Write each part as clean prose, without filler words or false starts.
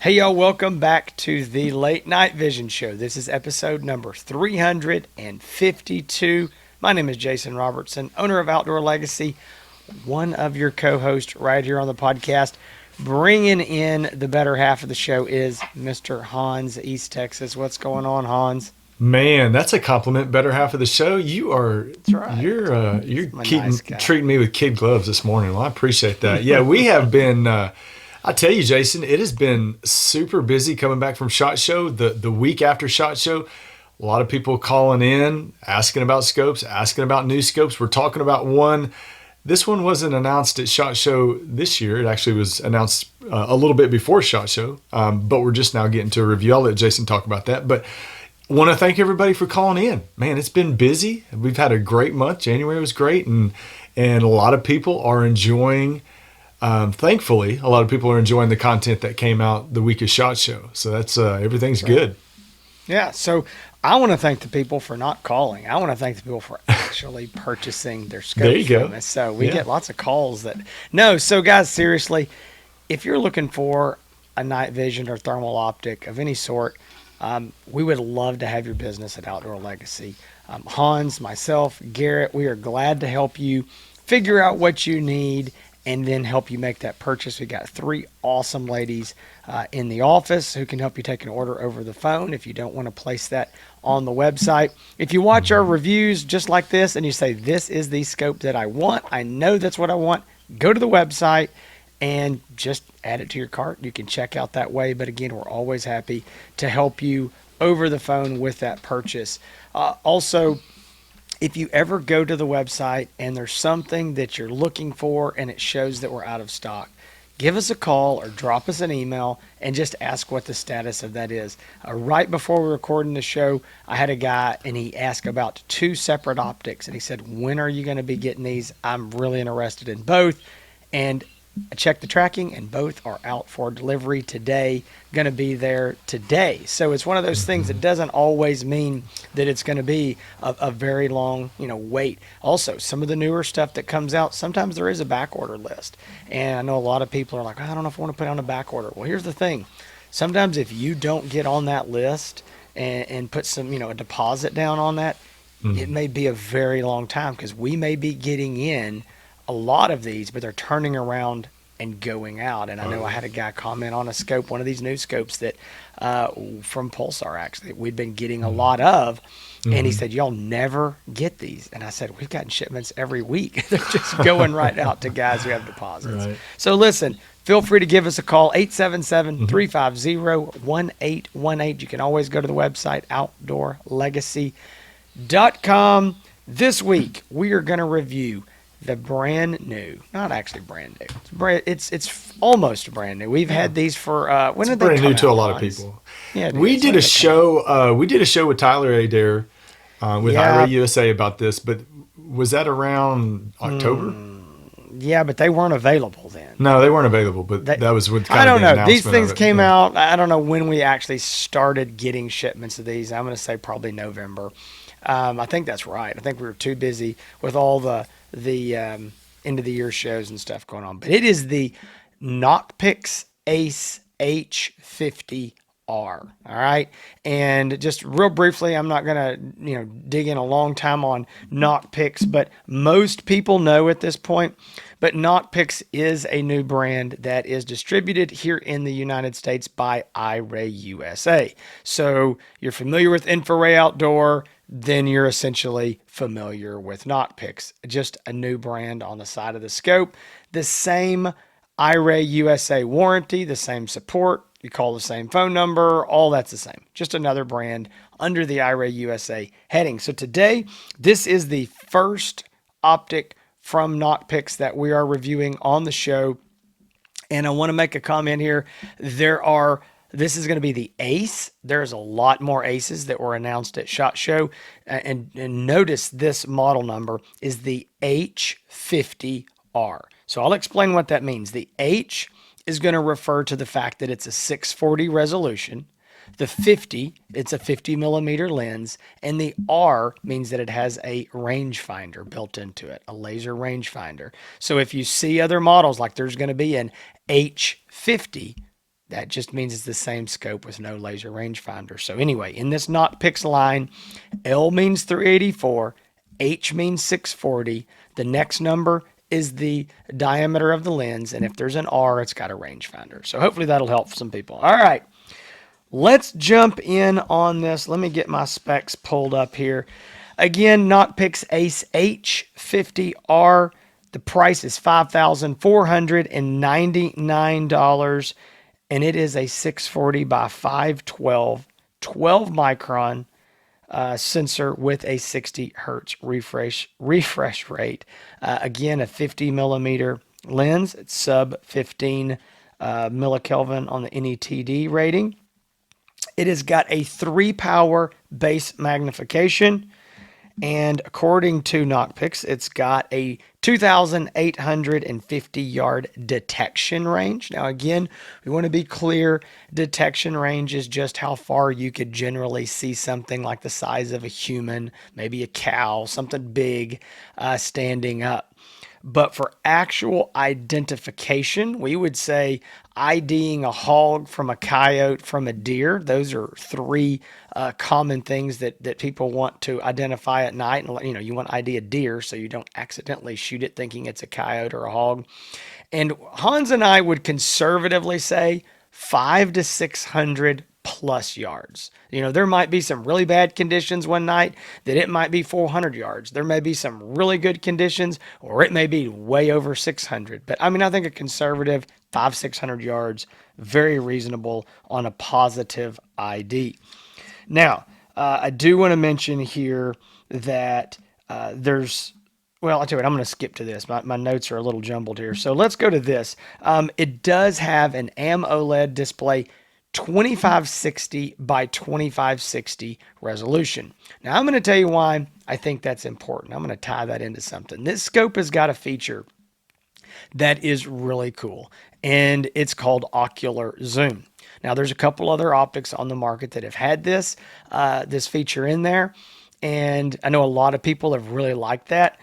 Hey, y'all, welcome back to the Late Night Vision Show. This is episode number 352. My name is Jason Robertson, owner of Outdoor Legacy, one of your co-hosts right here on the podcast. Bringing in the better half of the show is Mr. Hans, East Texas. What's going on, Hans? Man, that's a compliment. Better half of the show. That's right. You're I'm a keeping nice guy. treating me with kid gloves this morning. Well, I appreciate that. Yeah, we have been. I tell you, Jason, it has been super busy coming back from SHOT Show. The week after SHOT Show, a lot of people calling in, asking about scopes, asking about new scopes. We're talking about one. This one wasn't announced at SHOT Show this year. It actually was announced a little bit before SHOT Show, but we're just now getting to a review. I'll let Jason talk about that, but. Want to thank everybody for calling in. Man, it's been busy. We've had a great month. January was great, and a lot of people are enjoying. Thankfully, a lot of people are enjoying the content that came out the week of SHOT Show. So that's everything's good. Yeah, so I want to thank the people for not calling. I want to thank the people for actually purchasing their scopes There you go. from us. So we get lots of calls that no. So guys, seriously, if you're looking for a night vision or thermal optic of any sort, we would love to have your business at Outdoor Legacy. Hans, myself, Garrett, we are glad to help you figure out what you need and then help you make that purchase. We got three awesome ladies in the office who can help you take an order over the phone if you don't want to place that on the website. If you watch our reviews just like this and you say, this is the scope that I want, I know that's what I want, go to the website and just add it to your cart. You can check out that way. But again, we're always happy to help you over the phone with that purchase. Also, if you ever go to the website and there's something that you're looking for and it shows that we're out of stock, give us a call or drop us an email and just ask what the status of that is. Right before we were recording the show, I had a guy and he asked about two separate optics. And he said, when are you going to be getting these? I'm really interested in both. And I checked the tracking and both are out for delivery today, going to be there today. So it's one of those things that doesn't always mean that it's going to be a very long, wait. Also, some of the newer stuff that comes out, sometimes there is a back order list. And I know a lot of people are like, I don't know if I want to put on a back order. Well, here's the thing. Sometimes if you don't get on that list and put some, a deposit down on that, it may be a very long time because we may be getting in a lot of these, but they're turning around and going out. And I know I had a guy comment on a scope, one of these new scopes that from Pulsar actually we'd been getting a lot of, and he said, y'all never get these. And I said, we've gotten shipments every week. They're just going right out to guys who have deposits. Right. So listen, feel free to give us a call, 877-350-1818. You can always go to the website, outdoorlegacy.com. This week we are going to review the brand new, not actually brand new. It's almost brand new. We've had these for when did they come out? Brand new to a lot of people. Yeah, we did a show. We did a show with Tyler Adair with iRay USA about this, but was that around October? Yeah, but they weren't available then. No, they weren't available. But that was with I don't know. These things came out. I don't know when we actually started getting shipments of these. I'm going to say probably November. I think that's right. I think we were too busy with all the end of the year shows and stuff going on. But it is the Nocpix Ace H50R. All right. And just real briefly, I'm not going to, dig in a long time on Nocpix, but most people know at this point. But Nocpix is a new brand that is distributed here in the United States by iRay USA. So you're familiar with InfraRay Outdoor, then you're essentially familiar with Nocpix. Just a new brand on the side of the scope. The same iRay USA warranty, the same support. You call the same phone number, all that's the same. Just another brand under the iRay USA heading. So today, this is the first optic from Nocpix that we are reviewing on the show. And I want to make a comment here. This is going to be the Ace. There's a lot more Aces that were announced at SHOT Show. And notice this model number is the H50R. So I'll explain what that means. The H is going to refer to the fact that it's a 640 resolution. The 50, it's a 50 millimeter lens. And the R means that it has a rangefinder built into it, a laser rangefinder. So if you see other models, like there's going to be an H50, That just means it's the same scope with no laser rangefinder. So anyway, in this Nocpix line, L means 384, H means 640. The next number is the diameter of the lens, and if there's an R, it's got a rangefinder. So hopefully that'll help some people. All right, let's jump in on this. Let me get my specs pulled up here. Again, Nocpix Ace H50R. The price is $5,499, and it is a 640 by 512, 12 micron sensor with a 60 hertz refresh rate. Again, a 50 millimeter lens. It's sub 15 millikelvin on the NETD rating. It has got a 3-power base magnification. And according to Nocpix, it's got a 2,850 yard detection range. Now, again, we want to be clear. Detection range is just how far you could generally see something like the size of a human, maybe a cow, something big standing up. But for actual identification, we would say IDing a hog from a coyote from a deer. Those are three common things that people want to identify at night. And you want to ID a deer so you don't accidentally shoot it thinking it's a coyote or a hog. And Hans and I would conservatively say 500 to 600 plus yards. There might be some really bad conditions one night that it might be 400 yards. There may be some really good conditions, or it may be way over 600. But I think a conservative 500-600 yards, very reasonable on a positive ID. Now, I do want to mention here that I'll tell you what, I'm going to skip to this. My notes are a little jumbled here. So let's go to this. It does have an AMOLED display, 2560 by 2560 resolution. Now, I'm going to tell you why I think that's important. I'm going to tie that into something. This scope has got a feature that is really cool, and it's called ocular zoom. Now, there's a couple other optics on the market that have had this feature in there, and I know a lot of people have really liked that.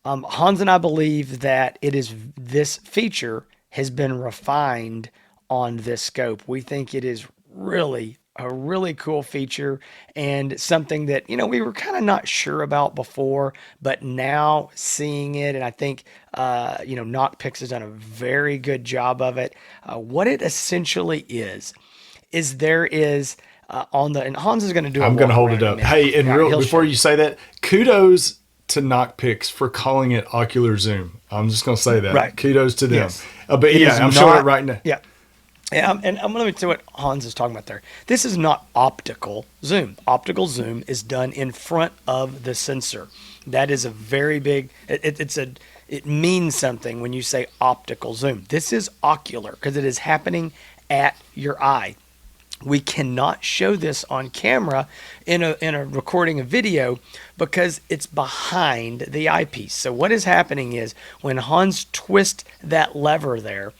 Hans and I believe that this feature has been refined on this scope. We think it is really a really cool feature and something that, we were kind of not sure about before, but now seeing it, and I think, Nocpix has done a very good job of it. What it essentially is there is and Hans is going to do I'm going to hold it up. Hey, and before you say that, kudos to Nocpix for calling it ocular zoom. I'm just going to say that. Right. Kudos to them. Yes. But yeah, I'm showing it right now. Yeah. Yeah, and I'm going to what Hans is talking about there. This is not optical zoom. Optical zoom is done in front of the sensor. That is a very big. It means something when you say optical zoom. This is ocular because it is happening at your eye. We cannot show this on camera in a recording of video because it's behind the eyepiece. So what is happening is when Hans twists that lever there,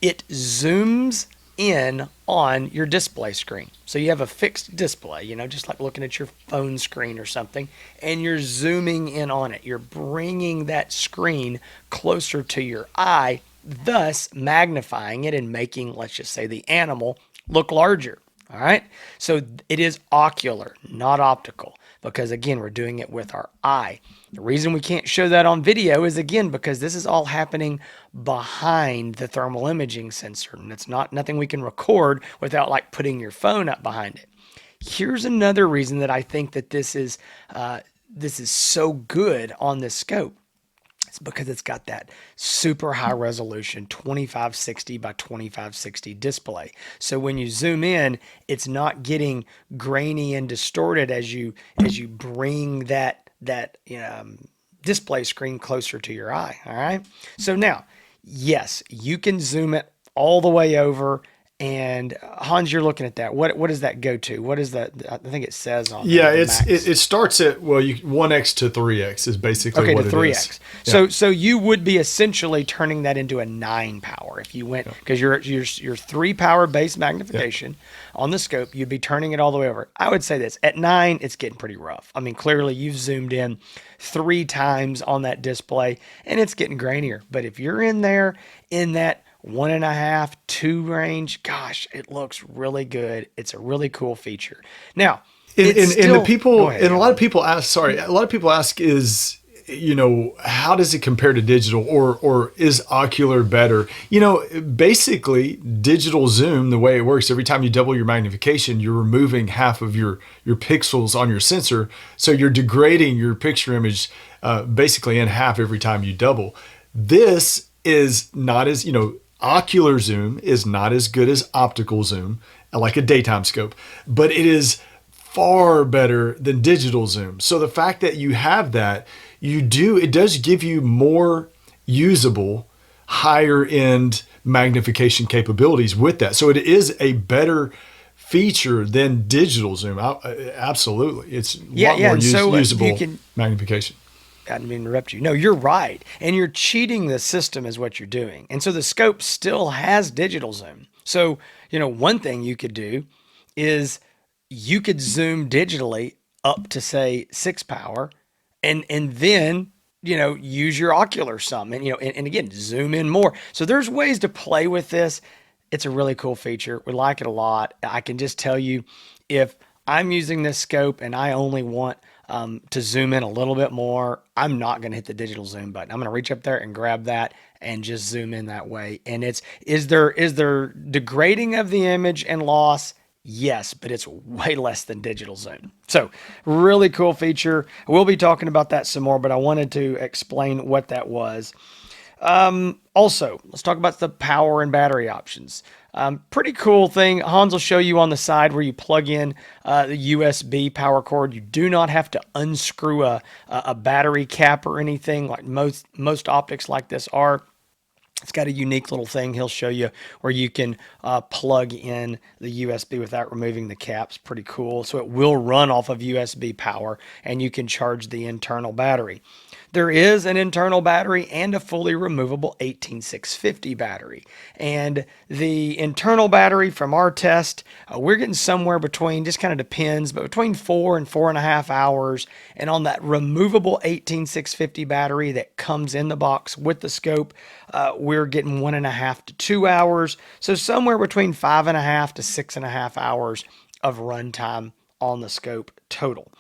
it zooms in on your display screen. So you have a fixed display, just like looking at your phone screen or something, and you're zooming in on it. You're bringing that screen closer to your eye, thus magnifying it and making, let's just say, the animal look larger. All right. So it is ocular, not optical, because again, we're doing it with our eye. The reason we can't show that on video is again, because this is all happening behind the thermal imaging sensor, and it's nothing we can record without like putting your phone up behind it. Here's another reason that I think that this is so good on this scope. It's because it's got that super high resolution 2560 by 2560 display. So when you zoom in, it's not getting grainy and distorted as you bring that display screen closer to your eye. All right. So now, yes, you can zoom it all the way over. And Hans, you're looking at that. What does that go to? What is that? I think it says on. Yeah, it starts at 1x to 3x is basically what it 3x. is. Yeah. So you would be essentially turning that into a 9 power if you went because your 3 power base magnification on the scope. You'd be turning it all the way over. I would say this at 9, it's getting pretty rough. I mean, clearly you've zoomed in 3 times on that display, and it's getting grainier. But if you're in there in that 1.5, 2 range. Gosh, it looks really good. It's a really cool feature. Now, And the people, go ahead, and a lot of Alan. people ask, sorry, a lot of people ask is, how does it compare to digital, or is ocular better? Basically digital zoom, the way it works, every time you double your magnification, you're removing half of your pixels on your sensor. So you're degrading your picture image basically in half every time you double. This is not as, ocular zoom is not as good as optical zoom, like a daytime scope, but it is far better than digital zoom. So the fact that you have that, it does give you more usable, higher end magnification capabilities with that. So it is a better feature than digital zoom. Absolutely. It's a lot more And so usable magnification. I didn't mean to interrupt you. No, you're right. And you're cheating the system is what you're doing. And so the scope still has digital zoom. So, one thing you could do is you could zoom digitally up to say 6 power and then use your ocular some and again zoom in more. So there's ways to play with this. It's a really cool feature. We like it a lot. I can just tell you, if I'm using this scope and I only want to zoom in a little bit more, I'm not going to hit the digital zoom button. I'm going to reach up there and grab that and just zoom in that way. And is there degrading of the image and loss? Yes, but it's way less than digital zoom. So really cool feature. We'll be talking about that some more, but I wanted to explain what that was. Also, let's talk about the power and battery options. Pretty cool thing. Hans will show you on the side where you plug in the USB power cord. You do not have to unscrew a battery cap or anything like most optics like this are. It's got a unique little thing he'll show you where you can plug in the USB without removing the caps. Pretty cool. So it will run off of USB power and you can charge the internal battery. There is an internal battery and a fully removable 18650 battery. And the internal battery from our test, we're getting somewhere between, just kind of depends, but between 4 and 4.5 hours. And on that removable 18650 battery that comes in the box with the scope, we're getting 1.5 to 2 hours. So somewhere between 5.5 to 6.5 hours of runtime on the scope total.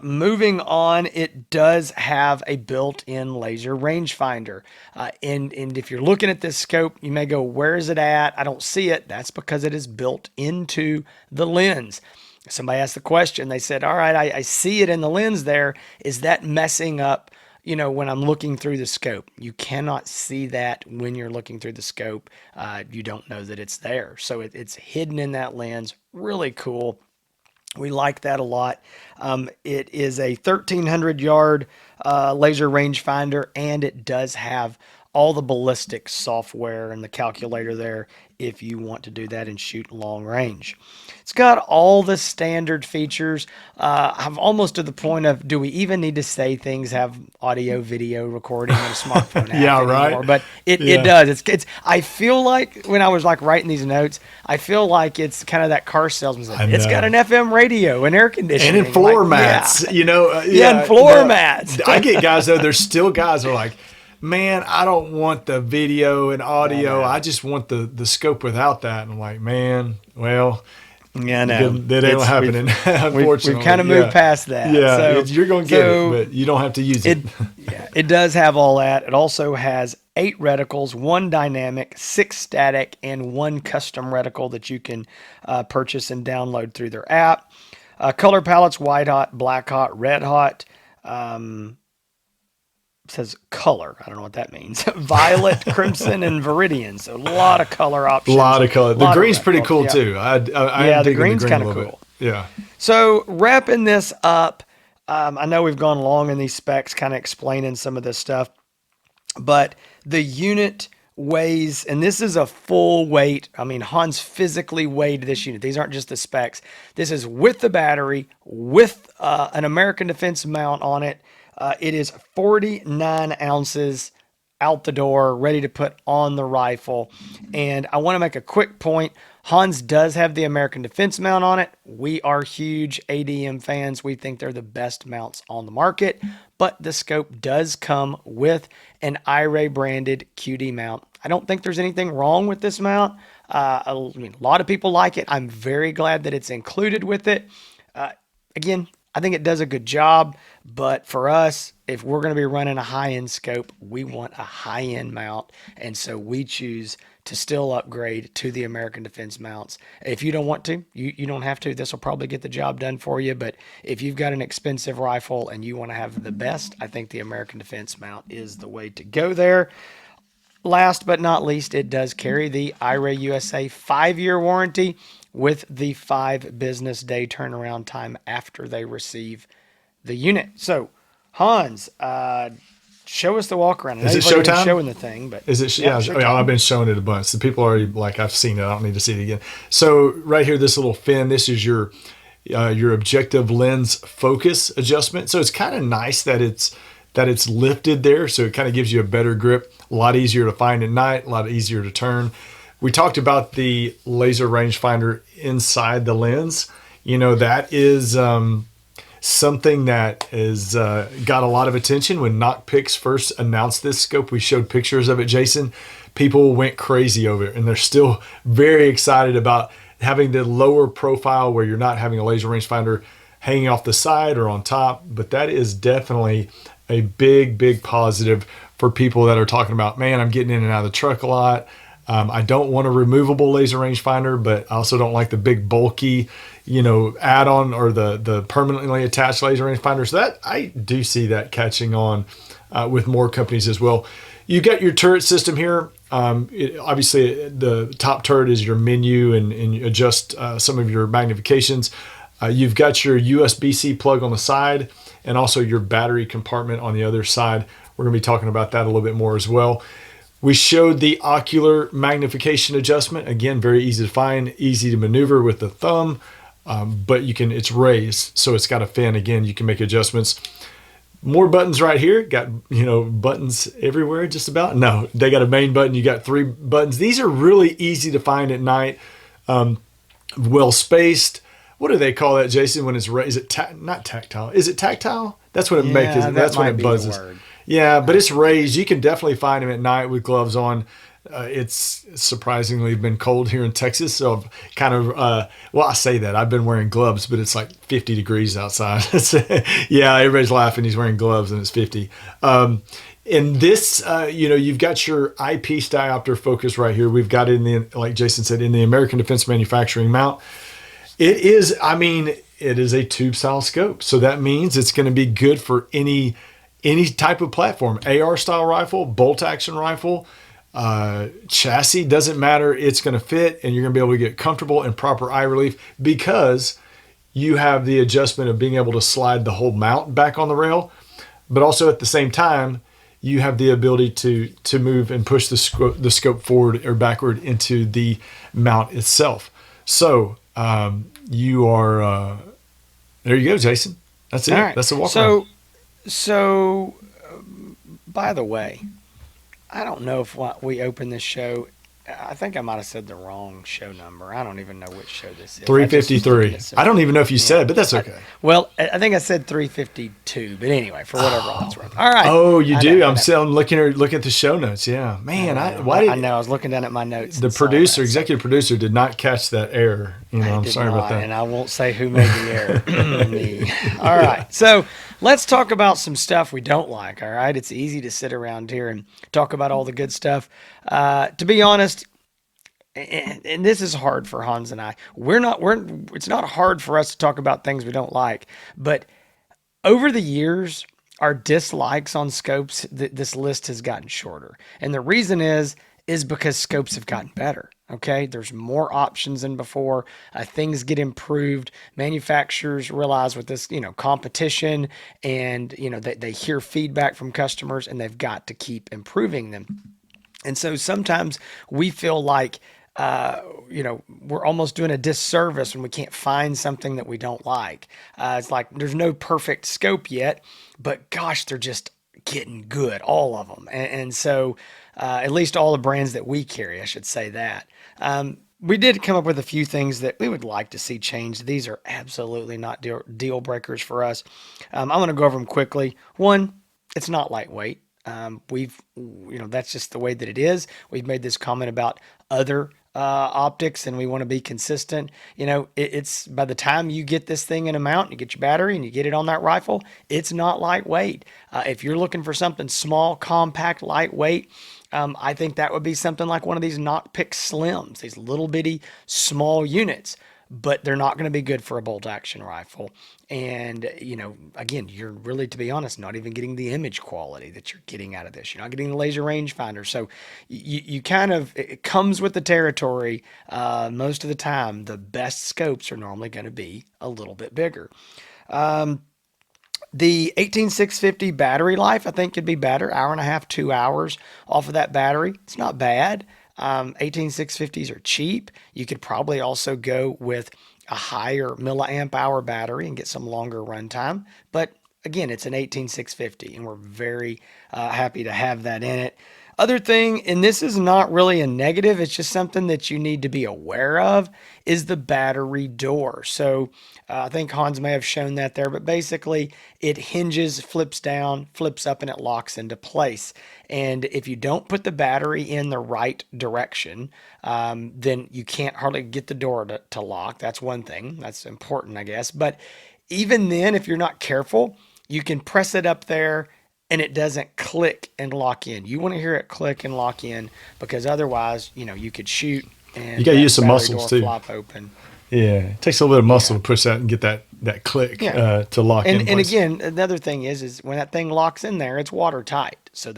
Moving on, it does have a built-in laser rangefinder. And if you're looking at this scope, you may go, where is it at? I don't see it. That's because it is built into the lens. Somebody asked the question. They said, all right, I see it in the lens there. Is that messing up, when I'm looking through the scope? You cannot see that when you're looking through the scope. You don't know that it's there. So it's hidden in that lens. Really cool. We like that a lot. It is a 1,300 yard laser rangefinder, and it does have all the ballistic software and the calculator there if you want to do that and shoot long range. It's got all the standard features. I'm almost to the point of, do we even need to say things have audio, video recording on a smartphone app Yeah, anymore? right. But it does. It's. I feel like when I was like writing these notes, I feel like it's kind of that car salesman said, it's got an FM radio and air conditioning. And in floor like, mats, and floor mats. I get guys though. There's still guys who are like, man, I don't want the video and audio. I just want the scope without that. And I'm like, man, well, yeah, no, that ain't happening. Unfortunately, we've kind of moved past that. Yeah, so, you're going to get it, but you don't have to use it. It does have all that. It also has 8 reticles, 1 dynamic, 6 static, and 1 custom reticle that you can purchase and download through their app. Color palettes: white hot, black hot, red hot. Says color. I don't know what that means. Violet, crimson, and viridian. So a lot of color options. A lot of color. The green's pretty cool yeah. too. The green's kind of cool. Yeah. So wrapping this up, I know we've gone long in these specs, kind of explaining some of this stuff, but the unit weighs, and this is a full weight. I mean, Hans physically weighed this unit. These aren't just the specs. This is with the battery, with an American Defense mount on it. It is 49 ounces out the door, ready to put on the rifle. And I want to make a quick point. Hans does have the American Defense mount on it. We are huge ADM fans. We think they're the best mounts on the market. but the scope does come with an iRay branded QD mount. I don't think there's anything wrong with this mount. I mean, a lot of people like it. I'm very glad that it's included with it. Again, I think it does a good job, but for us, if we're going to be running a high-end scope, we want a high-end mount, and so we choose to still upgrade to the American Defense mounts. If you don't want to, you don't have to. This will probably get the job done for you, but if you've got an expensive rifle and you want to have the best, I think the American Defense mount is the way to go there. Last but not least, it does carry the iRay USA 5-year warranty with the 5 business day turnaround time after they receive the unit. So, Hans, show us the walk around. Is it showtime? Showing the thing, but is it? Yeah, I mean, I've been showing it a bunch. The people already like I've seen it. I don't need to see it again. So right here, this little fin. This is your objective lens focus adjustment. So it's kind of nice that it's lifted there, so it kind of gives you a better grip. A lot easier to find at night. A lot easier to turn. We talked about the laser rangefinder inside the lens. You know, that is something that has got a lot of attention. When Nocpix first announced this scope, we showed pictures of it, Jason. People went crazy over it, and they're still very excited about having the lower profile where you're not having a laser rangefinder hanging off the side or on top. But that is definitely a big, big positive for people that are talking about, man, I'm getting in and out of the truck a lot. I don't want a removable laser rangefinder, but I also don't like the big bulky, add-on or the permanently attached laser rangefinder. So that I do see that catching on with more companies as well. You got your turret system here. Obviously, the top turret is your menu, and you adjust some of your magnifications. You've got your USB-C plug on the side, and also your battery compartment on the other side. We're going to be talking about that a little bit more as well. We showed the ocular magnification adjustment. Again, very easy to find, easy to maneuver with the thumb, but it's raised, so it's got a fin. Again, you can make adjustments. More buttons right here. Got, buttons everywhere just about. No, they got a main button. You got 3 buttons. These are really easy to find at night, well spaced. What do they call that, Jason, when it's raised? Is it not tactile? Is it tactile? That's what it makes it. That's when it buzzes. Yeah, but it's raised. You can definitely find them at night with gloves on. It's surprisingly been cold here in Texas, so I've kind of, I say that. I've been wearing gloves, but it's like 50 degrees outside. Yeah, everybody's laughing. He's wearing gloves and it's 50. In this, you've got your eyepiece diopter focus right here. We've got it like Jason said, in the American Defense Manufacturing mount. It is a tube style scope. So that means it's going to be good for any type of platform, AR style rifle, bolt action rifle, chassis, doesn't matter. It's going to fit, and you're going to be able to get comfortable and proper eye relief because you have the adjustment of being able to slide the whole mount back on the rail, but also at the same time, you have the ability to move and push the scope forward or backward into the mount itself. So you are, there you go, Jason. That's it. Right. That's the walk around. So, by the way, I don't know if we opened this show. I think I might have said the wrong show number. I don't even know which show this is. 353. I don't even know if you said, but that's okay. I think I said 352, but anyway, for whatever that's worth. All right. Oh, you do? I'm looking at the show notes. Yeah. Man, I know. I was looking down at my notes. The executive producer did not catch that error. I'm sorry about that. And I won't say who made the error. Me. All right. So let's talk about some stuff we don't like. All right. It's easy to sit around here and talk about all the good stuff. To be honest, and this is hard for Hans and I. It's not hard for us to talk about things we don't like, but over the years, our dislikes on scopes, this list has gotten shorter. And the reason is because scopes have gotten better. Okay. There's more options than before. Things get improved. Manufacturers realize with this, competition and, they hear feedback from customers and they've got to keep improving them. And so sometimes we feel like, we're almost doing a disservice when we can't find something that we don't like. It's like there's no perfect scope yet, but gosh, they're just getting good, all of them. And so at least all the brands that we carry, I should say that. we did come up with a few things that we would like to see changed. These are absolutely not deal breakers for us. I'm going to go over them quickly. One, it's not lightweight. That's just the way that it is. We've made this comment about other optics, and we want to be consistent. It's by the time you get this thing in a mount, you get your battery, and you get it on that rifle, it's not lightweight. If you're looking for something small, compact, lightweight, I think that would be something like one of these Nocpix Slims, these little bitty small units, but they're not going to be good for a bolt action rifle. And, again, you're really, to be honest, not even getting the image quality that you're getting out of this. You're not getting the laser rangefinder. So you kind of, it comes with the territory. Most of the time, the best scopes are normally going to be a little bit bigger. The 18650 battery life, I think, could be better. Hour and a half, 2 hours off of that battery. It's not bad. 18650s are cheap. You could probably also go with a higher milliamp hour battery and get some longer runtime. But again, it's an 18650, and we're very happy to have that in it. Other thing, and this is not really a negative, it's just something that you need to be aware of, is the battery door. So I think Hans may have shown that there, but basically it hinges, flips down, flips up, and it locks into place. And if you don't put the battery in the right direction, then you can't hardly get the door to lock. That's one thing. That's important, I guess. But even then, if you're not careful, you can press it up there and it doesn't click and lock in. You want to hear it click and lock in, because otherwise, you could shoot and you got to use some battery muscles door too. flop open. Yeah, it takes a little bit of muscle to push that and get that click to lock in place. And again, another thing is when that thing locks in there, it's watertight. So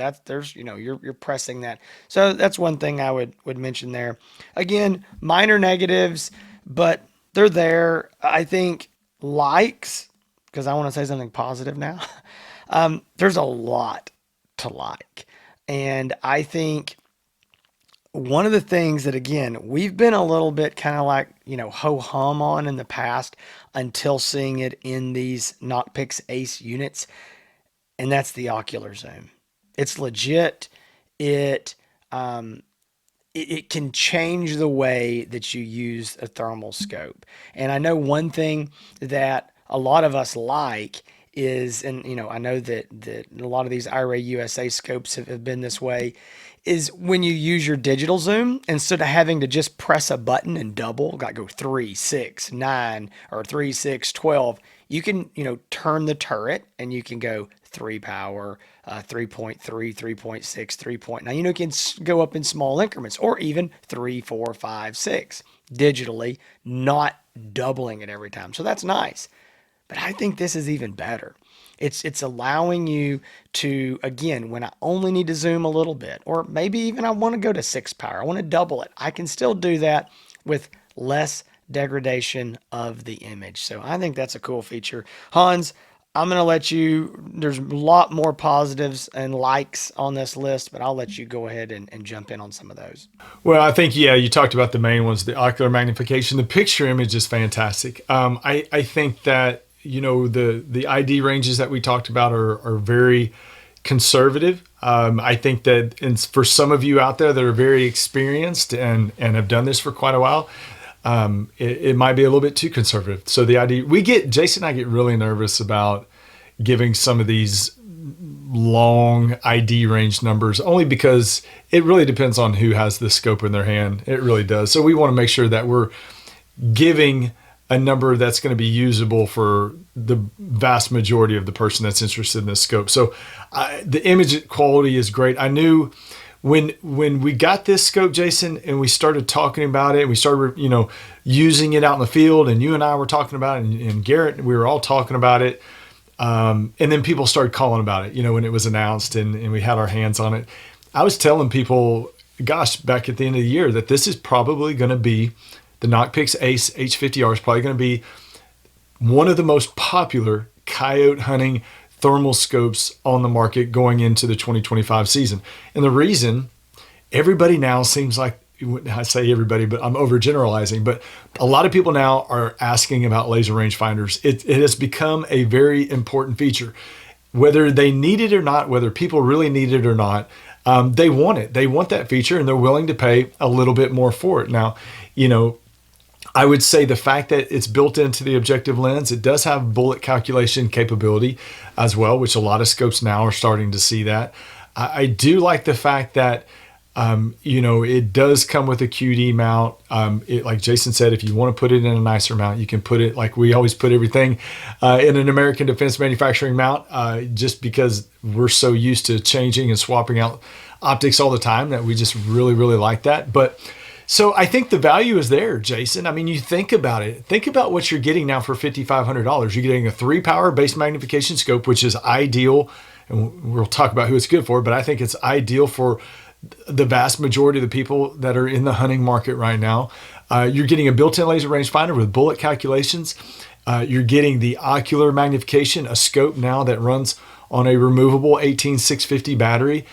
you're pressing that. So that's one thing I would mention there. Again, minor negatives, but they're there. I think likes, because I want to say something positive now. There's a lot to like. And I think one of the things that, again, we've been a little bit kind of like, ho-hum on in the past until seeing it in these Nocpix Ace units, and that's the ocular zoom. It's legit. It can change the way that you use a thermal scope. And I know one thing that a lot of us like is, and I know that a lot of these iRay USA scopes have been this way, is when you use your digital zoom, instead of having to just press a button and double, like go 3, 6, 9, or 3, 6, 12, you can, turn the turret and you can go 3 power, 3.3, 3.6, 3.9. You can go up in small increments, or even 3, 4, 5, 6 digitally, not doubling it every time. So that's nice. But I think this is even better. It's allowing you to, again, when I only need to zoom a little bit, or maybe even I want to go to 6 power, I want to double it, I can still do that with less degradation of the image. So I think that's a cool feature. Hans, I'm going to let you, there's a lot more positives and likes on this list, but I'll let you go ahead and jump in on some of those. Well, I think, you talked about the main ones, the ocular magnification. The picture image is fantastic. I think that, the ID ranges that we talked about are very conservative. I think that for some of you out there that are very experienced and have done this for quite a while, it might be a little bit too conservative. So Jason and I get really nervous about giving some of these long ID range numbers, only because it really depends on who has the scope in their hand. It really does. So we want to make sure that we're giving a number that's going to be usable for the vast majority of the person that's interested in this scope. So the image quality is great. I knew when we got this scope, Jason, and we started talking about it, and we started, using it out in the field, and you and I were talking about it, and Garrett, we were all talking about it. And then people started calling about it, when it was announced and we had our hands on it. I was telling people, gosh, back at the end of the year, that this is probably going to be, the Nocpix Ace H50R is probably going to be one of the most popular coyote hunting thermal scopes on the market going into the 2025 season. And the reason, everybody now seems like, I say everybody, but I'm overgeneralizing, but a lot of people now are asking about laser rangefinders. It has become a very important feature. Whether they need it or not, whether people really need it or not, they want it. They want that feature, and they're willing to pay a little bit more for it. Now, you know, I would say the fact that it's built into the objective lens, it does have bullet calculation capability as well, which a lot of scopes now are starting to see that. I do like the fact that, it does come with a QD mount. Like Jason said, if you want to put it in a nicer mount, you can put it like we always put everything in an American Defense Manufacturing mount, just because we're so used to changing and swapping out optics all the time that we just really, really like that. But so I think the value is there, Jason. I mean, you think about it. Think about what you're getting now for $5,500. You're getting a 3-power base magnification scope, which is ideal. And we'll talk about who it's good for, but I think it's ideal for the vast majority of the people that are in the hunting market right now. You're getting a built-in laser rangefinder with bullet calculations. You're getting the ocular magnification, a scope now that runs on a removable 18650 battery.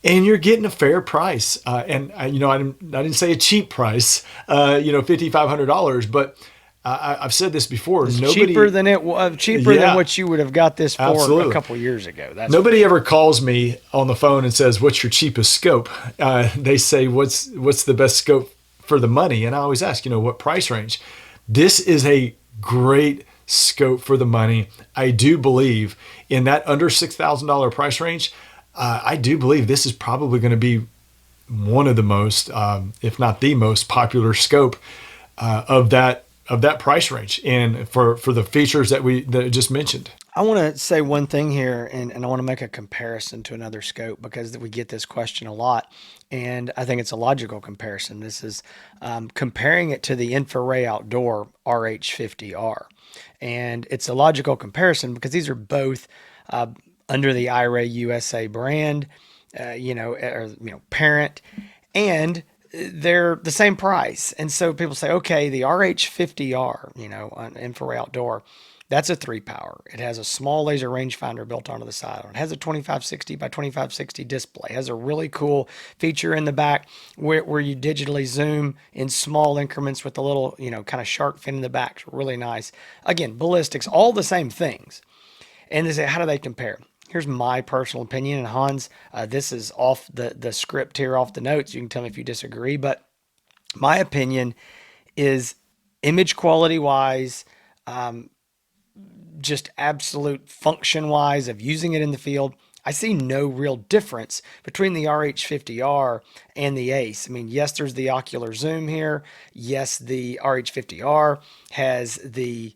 And you're getting a fair price. I didn't say a cheap price, $5,500, but I've said this before. It's cheaper than what you would have got this for absolutely. A couple years ago. Nobody ever calls me on the phone and says, "What's your cheapest scope?" They say, "What's the best scope for the money?" And I always ask, what price range? This is a great scope for the money. I do believe in that under $6,000 price range. I do believe this is probably going to be one of the most, if not the most popular scope of that price range, and for the features that I just mentioned. I want to say one thing here, and I want to make a comparison to another scope because we get this question a lot, and I think it's a logical comparison. This is comparing it to the Infrared Outdoor RH50R, and it's a logical comparison because these are both under the iRay USA brand, parent, and they're the same price. And so people say, okay, the RH50R, on Infrared Outdoor, that's a 3-power. It has a small laser rangefinder built onto the side. It has a 2560 by 2560 display. It has a really cool feature in the back where you digitally zoom in small increments with a little, kind of shark fin in the back. It's really nice. Again, ballistics, all the same things. And they say, how do they compare? Here's my personal opinion, and Hans, this is off the script here, off the notes. You can tell me if you disagree, but my opinion is image quality wise, just absolute function wise of using it in the field. I see no real difference between the RH50R and the Ace. I mean, yes, there's the ocular zoom here. Yes, the RH50R has the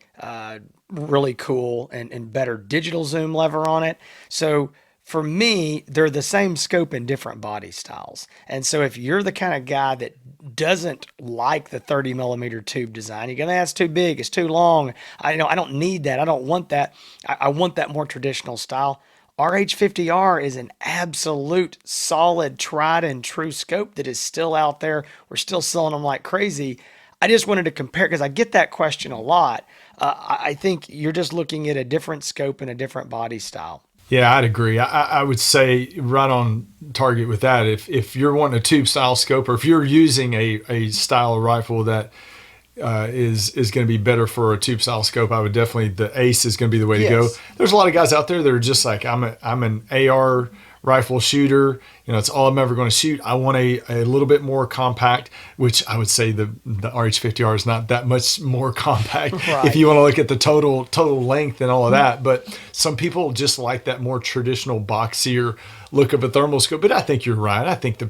really cool and better digital zoom lever on it. So for me, they're the same scope in different body styles. And so if you're the kind of guy that doesn't like the 30 millimeter tube design, you're going to, that's too big, it's too long. I don't need that. I don't want that. I want that more traditional style. RH50R is an absolute solid, tried and true scope that is still out there. We're still selling them like crazy. I just wanted to compare because I get that question a lot. I think you're just looking at a different scope and a different body style. Yeah, I'd agree. I would say right on target with that. If you're wanting a tube style scope, or if you're using a style of rifle that is going to be better for a tube style scope, I would definitely, the Ace is going to be the way to go. There's a lot of guys out there that are just like, I'm an AR rifle shooter. It's all I'm ever going to shoot. I want a little bit more compact, which I would say the RH50R is not that much more compact right, if you want to look at the total length and all of that. But some people just like that more traditional boxier look of a thermal scope. But I think you're right. I think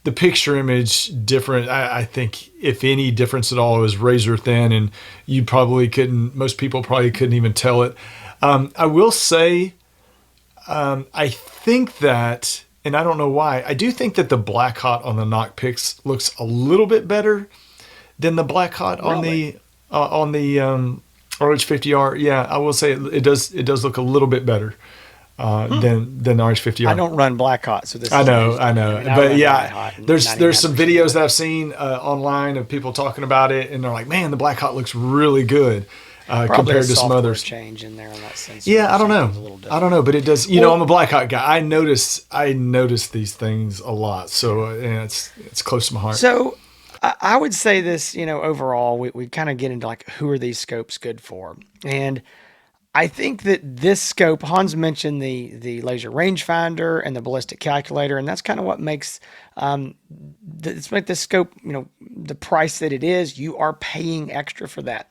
the picture image different, I think if any difference at all, is razor thin, and most people probably couldn't even tell it. I will say, I think that, and I don't know why, I do think that the Black Hot on the Nocpix looks a little bit better than the Black Hot on the RH50R. Yeah, I will say it does look a little bit better than the RH50R. I don't run Black Hot, so this. I know. But yeah, there's some videos that I've seen online of people talking about it, and they're like, "Man, the Black Hot looks really good." Compared to some others, change in there on that sensor. Yeah, I don't know, but it does. I'm a Black Hot guy. I notice these things a lot, so it's close to my heart. So I would say this, overall, we kind of get into like, who are these scopes good for? And I think that this scope, Hans mentioned the laser rangefinder and the ballistic calculator, and that's kind of what makes let's make this scope, the price that it is. You are paying extra for that.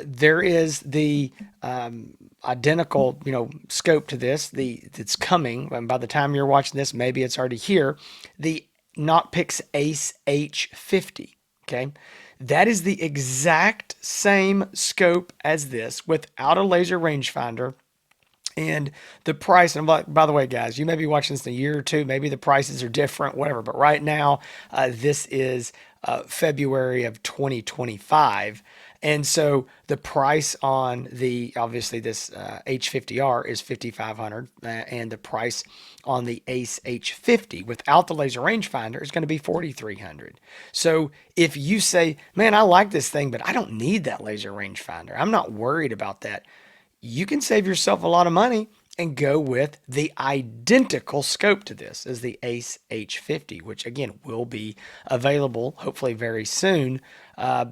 There is the identical, scope to this. That's coming, and by the time you're watching this, maybe it's already here. The Nocpix Ace H50. Okay, that is the exact same scope as this without a laser rangefinder. And the price, and by the way, guys, you may be watching this in a year or two. Maybe the prices are different, whatever. But right now, this is February of 2025. And so the price on obviously this H50R is 5,500, and the price on the Ace H50 without the laser rangefinder is going to be 4,300. So if you say, man, I like this thing, but I don't need that laser rangefinder, I'm not worried about that, you can save yourself a lot of money and go with the identical scope to this as the Ace H50, which again will be available hopefully very soon.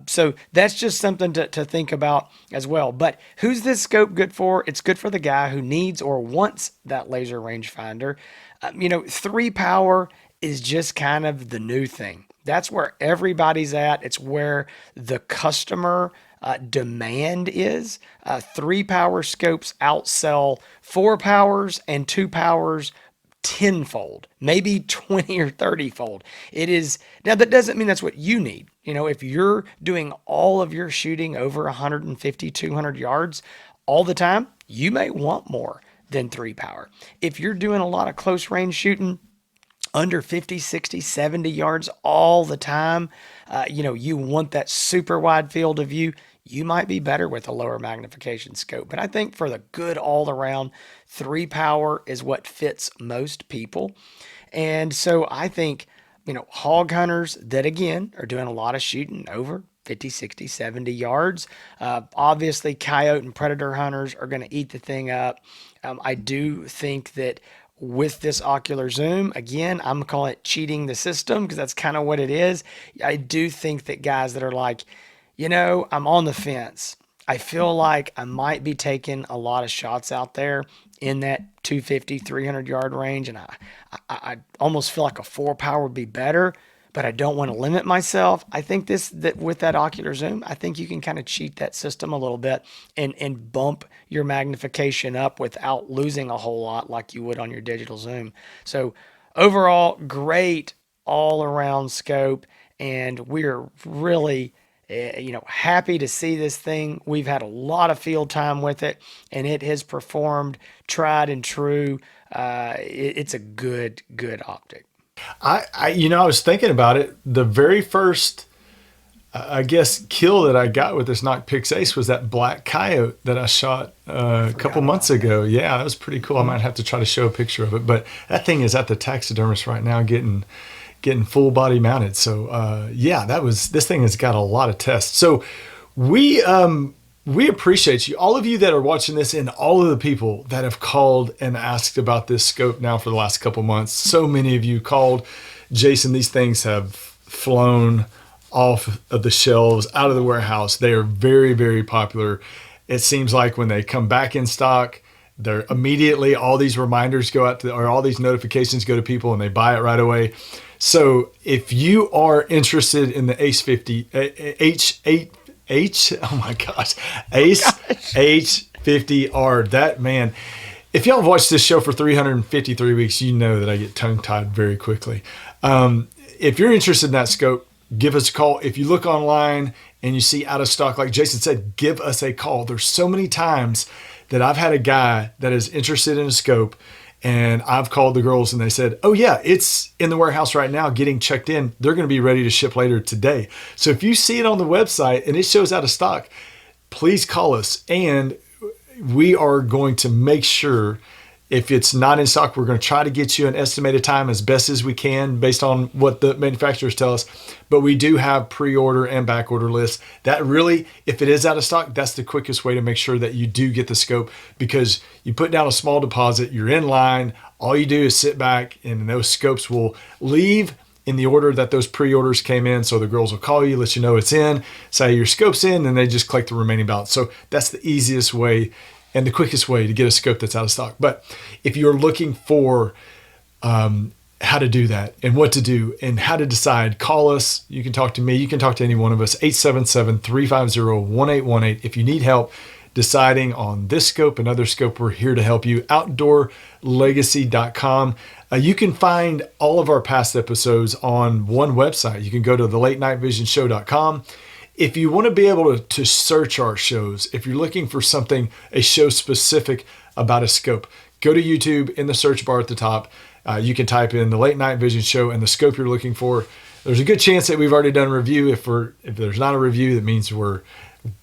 So that's just something to think about as well. But who's this scope good for? It's good for the guy who needs or wants that laser rangefinder. 3 power is just kind of the new thing. That's where everybody's at. It's where the customer demand is. 3 power scopes outsell 4 powers, and 2 powers tenfold, maybe 20 or 30 fold. It is now, that doesn't mean that's what you need. If you're doing all of your shooting over 150, 200 yards all the time, you may want more than 3 power. If you're doing a lot of close range shooting, under 50, 60, 70 yards all the time, you want that super wide field of view, you might be better with a lower magnification scope. But I think for the good all around, 3 power is what fits most people. And so I think, hog hunters that again are doing a lot of shooting over 50, 60, 70 yards. Obviously, coyote and predator hunters are going to eat the thing up. I do think that with this ocular zoom, again, I'm calling it cheating the system because that's kind of what it is. I do think that guys that are like, I'm on the fence. I feel like I might be taking a lot of shots out there in that 250, 300 yard range. And I almost feel like a 4 power would be better, but I don't want to limit myself. I think that with that ocular zoom, I think you can kind of cheat that system a little bit and bump your magnification up without losing a whole lot like you would on your digital zoom. So overall, great all around scope. And we're really happy to see this thing. We've had a lot of field time with it, and it has performed tried and true. It's a good optic. I was thinking about it. The very first, I guess, kill that I got with this Nocpix Ace was that black coyote that I shot a couple months ago. Yeah, that was pretty cool. I might have to try to show a picture of it, but that thing is at the taxidermist right now getting full body mounted. So this thing has got a lot of tests. So we appreciate you, all of you that are watching this, and all of the people that have called and asked about this scope now for the last couple months. So many of you called. Jason, these things have flown off of the shelves, out of the warehouse. They are very, very popular. It seems like when they come back in stock, they're immediately, all these reminders go out or all these notifications go to people and they buy it right away. So if you are interested in the Ace 50, Ace H50R, that man, if y'all have watched this show for 353 weeks, you know that I get tongue tied very quickly. If you're interested in that scope, give us a call. If you look online and you see out of stock, like Jason said, give us a call. There's so many times that I've had a guy that is interested in a scope, and I've called the girls and they said, oh yeah, it's in the warehouse right now getting checked in. They're going to be ready to ship later today. So if you see it on the website and it shows out of stock, please call us, and we are going to make sure, if it's not in stock, we're going to try to get you an estimated time as best as we can based on what the manufacturers tell us. But we do have pre-order and back order lists. That really, if it is out of stock, that's the quickest way to make sure that you do get the scope, because you put down a small deposit, you're in line, all you do is sit back, and those scopes will leave in the order that those pre-orders came in. So the girls will call you, let you know it's in, say your scope's in, and they just collect the remaining balance. So that's the easiest way. and the quickest way to get a scope that's out of stock. But if you're looking for how to do that and what to do and how to decide, call us. You can talk to me. You can talk to any one of us, 877-350-1818. If you need help deciding on this scope, another scope, we're here to help you. OutdoorLegacy.com. You can find all of our past episodes on one website. You can go to thelatenightVisionShow.com. If you want to be able to search our shows, if you're looking for something, a show specific about a scope, go to YouTube in the search bar at the top. You can type in the Late Night Vision Show and the scope you're looking for. There's a good chance that we've already done a review. If there's not a review, that means we're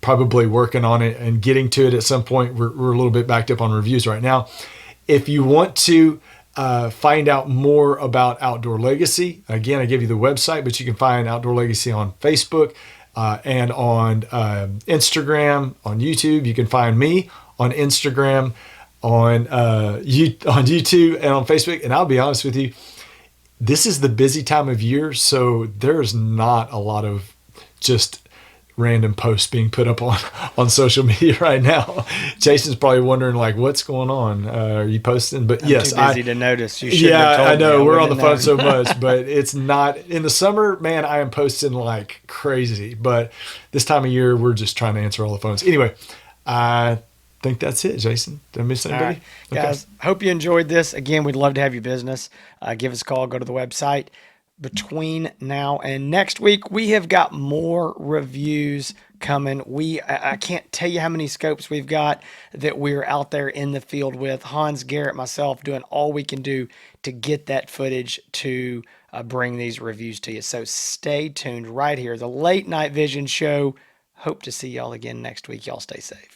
probably working on it and getting to it at some point. We're a little bit backed up on reviews right now. If you want to find out more about Outdoor Legacy, again, I gave you the website, but you can find Outdoor Legacy on Facebook and on Instagram, on YouTube. You can find me on Instagram, on YouTube and on Facebook. And I'll be honest with you, this is the busy time of year, so there's not a lot of just random posts being put up on social media right now. Jason's probably wondering like, what's going on? Are you posting? But yes, too busy to notice. You should yeah, have told I know me. we're on the phone known. so much, but it's not in the summer, man. I am posting like crazy, but this time of year, we're just trying to answer all the phones. Anyway, I think that's it, Jason. Did I miss anybody? All right, guys, hope you enjoyed this. Again, we'd love to have your business. Give us a call. Go to the website. Between now and next week, we have got more reviews coming. I can't tell you how many scopes we've got that we're out there in the field with. Hans, Garrett, myself doing all we can do to get that footage to bring these reviews to you. So stay tuned right here. The Late Night Vision Show. Hope to see y'all again next week. Y'all stay safe.